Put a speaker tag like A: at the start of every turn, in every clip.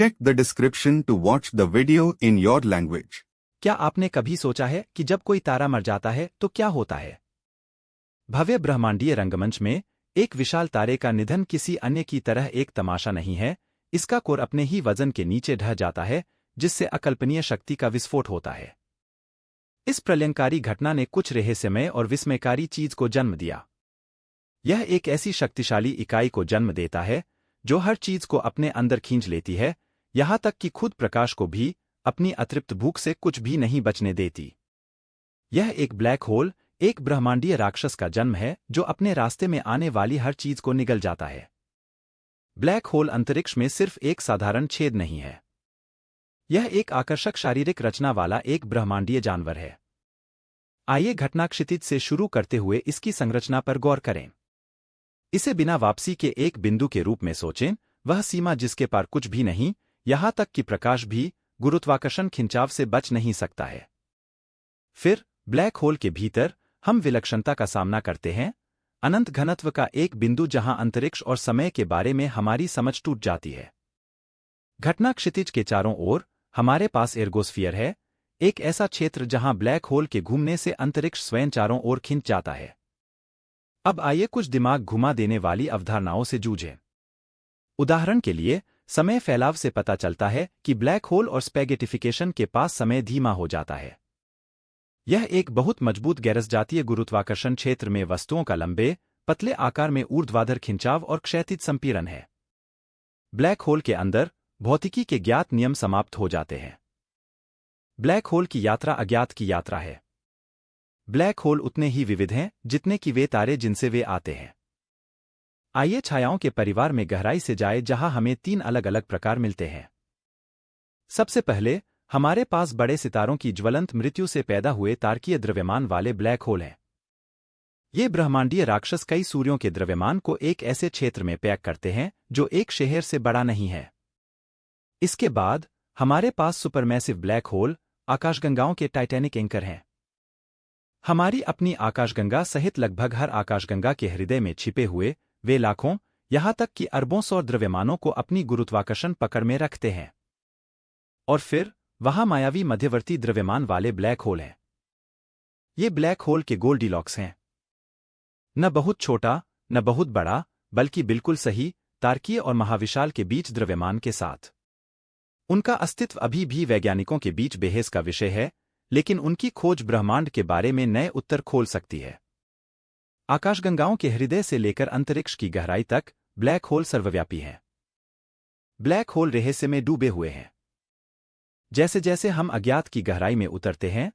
A: Check the description to watch the video in your language.
B: क्या आपने कभी सोचा है कि जब कोई तारा मर जाता है तो क्या होता है? भव्य ब्रह्मांडीय रंगमंच में एक विशाल तारे का निधन किसी अन्य की तरह एक तमाशा नहीं है, इसका कोर अपने ही वजन के नीचे ढह जाता है, जिससे अकल्पनीय शक्ति का विस्फोट होता है। इस प्रलयंकारी घटना ने कुछ रहस्यमय और विस्मयकारी चीज को जन्म दिया। यह एक ऐसी शक्तिशाली इकाई को जन्म देता है जो हर चीज को अपने अंदर खींच लेती है, यहां तक कि खुद प्रकाश को भी अपनी अतृप्त भूख से कुछ भी नहीं बचने देती। यह एक ब्लैक होल, एक ब्रह्मांडीय राक्षस का जन्म है जो अपने रास्ते में आने वाली हर चीज को निगल जाता है। ब्लैक होल अंतरिक्ष में सिर्फ एक साधारण छेद नहीं है। यह एक आकर्षक शारीरिक रचना वाला एक ब्रह्मांडीय जानवर है। आइए घटना क्षितिज से शुरू करते हुए इसकी संरचना पर गौर करें। इसे बिना वापसी के एक बिंदु के रूप में सोचें, वह सीमा जिसके पार कुछ भी नहीं, यहां तक कि प्रकाश भी गुरुत्वाकर्षण खिंचाव से बच नहीं सकता है। फिर ब्लैक होल के भीतर हम विलक्षणता का सामना करते हैं, अनंत घनत्व का एक बिंदु जहां अंतरिक्ष और समय के बारे में हमारी समझ टूट जाती है। घटना क्षितिज के चारों ओर हमारे पास एर्गोस्फीयर है, एक ऐसा क्षेत्र जहां ब्लैक होल के घूमने से अंतरिक्ष स्वयं चारों ओर खिंच जाता है। अब आइए कुछ दिमाग घुमा देने वाली अवधारणाओं से जूझें। उदाहरण के लिए, समय फैलाव से पता चलता है कि ब्लैक होल और स्पैगेटिफिकेशन के पास समय धीमा हो जाता है। यह एक बहुत मजबूत गैरसजातीय गुरुत्वाकर्षण क्षेत्र में वस्तुओं का लंबे, पतले आकार में ऊर्ध्वाधर खिंचाव और क्षैतिज संपीड़न है। ब्लैक होल के अंदर भौतिकी के ज्ञात नियम समाप्त हो जाते हैं। ब्लैक होल की यात्रा अज्ञात की यात्रा है। ब्लैक होल उतने ही विविध हैं जितने कि वे तारे जिनसे वे आते हैं। आइए छायाओं के परिवार में गहराई से जाए जहां हमें 3 अलग अलग प्रकार मिलते हैं। सबसे पहले हमारे पास बड़े सितारों की ज्वलंत मृत्यु से पैदा हुए तारकीय द्रव्यमान वाले ब्लैक होल हैं। ये ब्रह्मांडीय राक्षस कई सूर्यों के द्रव्यमान को एक ऐसे क्षेत्र में पैक करते हैं जो एक शहर से बड़ा नहीं है। इसके बाद हमारे पास सुपरमैसिव ब्लैक होल, आकाशगंगाओं के टाइटैनिक एंकर हैं। हमारी अपनी आकाशगंगा सहित लगभग हर आकाशगंगा के हृदय में छिपे हुए वे लाखों, यहां तक कि अरबों सौर द्रव्यमानों को अपनी गुरुत्वाकर्षण पकड़ में रखते हैं। और फिर वहां मायावी मध्यवर्ती द्रव्यमान वाले ब्लैक होल हैं। ये ब्लैक होल के गोल्डीलॉक्स हैं, न बहुत छोटा न बहुत बड़ा, बल्कि बिल्कुल सही, तारकीय और महाविशाल के बीच द्रव्यमान के साथ। उनका अस्तित्व अभी भी वैज्ञानिकों के बीच बहस का विषय है, लेकिन उनकी खोज ब्रह्मांड के बारे में नए उत्तर खोल सकती है। आकाशगंगाओं के हृदय से लेकर अंतरिक्ष की गहराई तक ब्लैक होल सर्वव्यापी हैं। ब्लैक होल रहस्य में डूबे हुए हैं। जैसे जैसे हम अज्ञात की गहराई में उतरते हैं,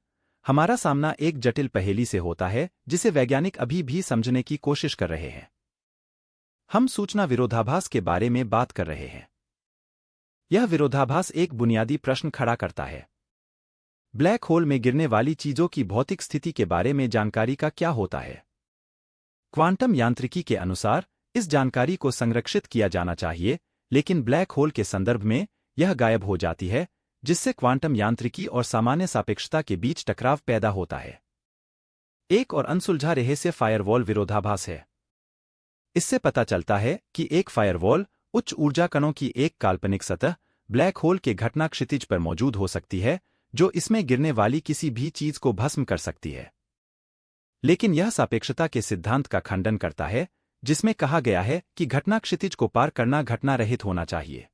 B: हमारा सामना एक जटिल पहेली से होता है जिसे वैज्ञानिक अभी भी समझने की कोशिश कर रहे हैं। हम सूचना विरोधाभास के बारे में बात कर रहे हैं। यह विरोधाभास एक बुनियादी प्रश्न खड़ा करता है। ब्लैक होल में गिरने वाली चीजों की भौतिक स्थिति के बारे में जानकारी का क्या होता है? क्वांटम यांत्रिकी के अनुसार इस जानकारी को संरक्षित किया जाना चाहिए, लेकिन ब्लैक होल के संदर्भ में यह गायब हो जाती है, जिससे क्वांटम यांत्रिकी और सामान्य सापेक्षता के बीच टकराव पैदा होता है। एक और अनसुलझा रहस्य फायरवॉल विरोधाभास है। इससे पता चलता है कि एक फायरवॉल, उच्च ऊर्जा कणों की एक काल्पनिक सतह, ब्लैक होल के घटना क्षितिज पर मौजूद हो सकती है, जो इसमें गिरने वाली किसी भी चीज को भस्म कर सकती है। लेकिन यह सापेक्षता के सिद्धांत का खंडन करता है, जिसमें कहा गया है कि घटना क्षितिज को पार करना घटना रहित होना चाहिए।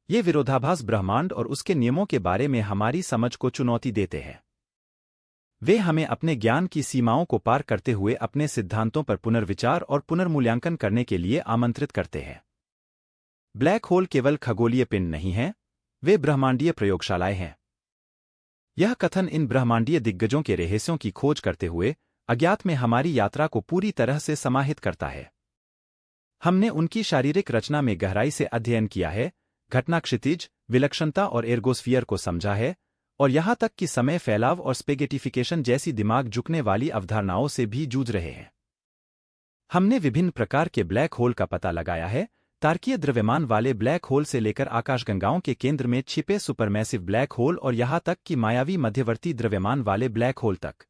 B: ये विरोधाभास ब्रह्मांड और उसके नियमों के बारे में हमारी समझ को चुनौती देते हैं। वे हमें अपने ज्ञान की सीमाओं को पार करते हुए अपने सिद्धांतों पर पुनर्विचार और पुनर्मूल्यांकन करने के लिए आमंत्रित करते हैं। ब्लैक होल केवल खगोलीय पिंड नहीं हैं, वे ब्रह्मांडीय प्रयोगशालाएं हैं। यह कथन इन ब्रह्मांडीय दिग्गजों के रहस्यों की खोज करते हुए अज्ञात में हमारी यात्रा को पूरी तरह से समाहित करता है। हमने उनकी शारीरिक रचना में गहराई से अध्ययन किया है, घटना क्षितिज, विलक्षणता और एर्गोस्फीयर को समझा है, और यहां तक कि समय फैलाव और स्पेगेटिफिकेशन जैसी दिमाग झुकने वाली अवधारणाओं से भी जूझ रहे हैं। हमने विभिन्न प्रकार के ब्लैक होल का पता लगाया है, तारकीय द्रव्यमान वाले ब्लैक होल से लेकर आकाशगंगाओं के केंद्र में छिपे सुपरमैसिव ब्लैक होल और यहां तक कि मायावी मध्यवर्ती द्रव्यमान वाले ब्लैक होल तक।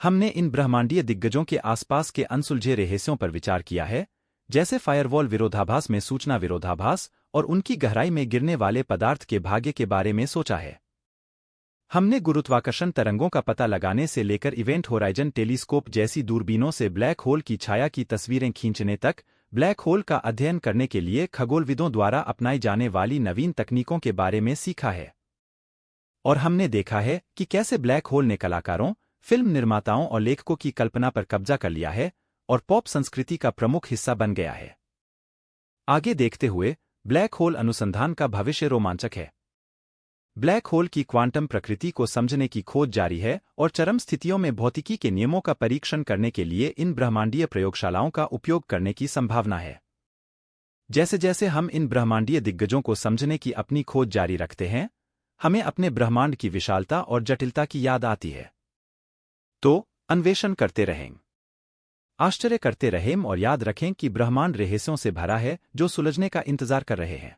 B: हमने इन ब्रह्मांडीय दिग्गजों के आसपास के अनसुलझे रहस्यों पर विचार किया है, जैसे फायरवॉल विरोधाभास में सूचना विरोधाभास और उनकी गहराई में गिरने वाले पदार्थ के भाग्य के बारे में सोचा है। हमने गुरुत्वाकर्षण तरंगों का पता लगाने से लेकर इवेंट होराइजन टेलीस्कोप जैसी दूरबीनों से ब्लैक होल की छाया की तस्वीरें खींचने तक ब्लैक होल का अध्ययन करने के लिए खगोलविदों द्वारा अपनाई जाने वाली नवीन तकनीकों के बारे में सीखा है। और हमने देखा है कि कैसे ब्लैक होल ने कलाकारों, फिल्म निर्माताओं और लेखकों की कल्पना पर कब्जा कर लिया है और पॉप संस्कृति का प्रमुख हिस्सा बन गया है। आगे देखते हुए ब्लैक होल अनुसंधान का भविष्य रोमांचक है। ब्लैक होल की क्वांटम प्रकृति को समझने की खोज जारी है और चरम स्थितियों में भौतिकी के नियमों का परीक्षण करने के लिए इन ब्रह्मांडीय प्रयोगशालाओं का उपयोग करने की संभावना है। जैसे जैसे हम इन ब्रह्मांडीय दिग्गजों को समझने की अपनी खोज जारी रखते हैं, हमें अपने ब्रह्मांड की विशालता और जटिलता की याद आती है। तो अन्वेषण करते रहें, आश्चर्य करते रहें और याद रखें कि ब्रह्मांड रहस्यों से भरा है जो सुलझने का इंतजार कर रहे हैं।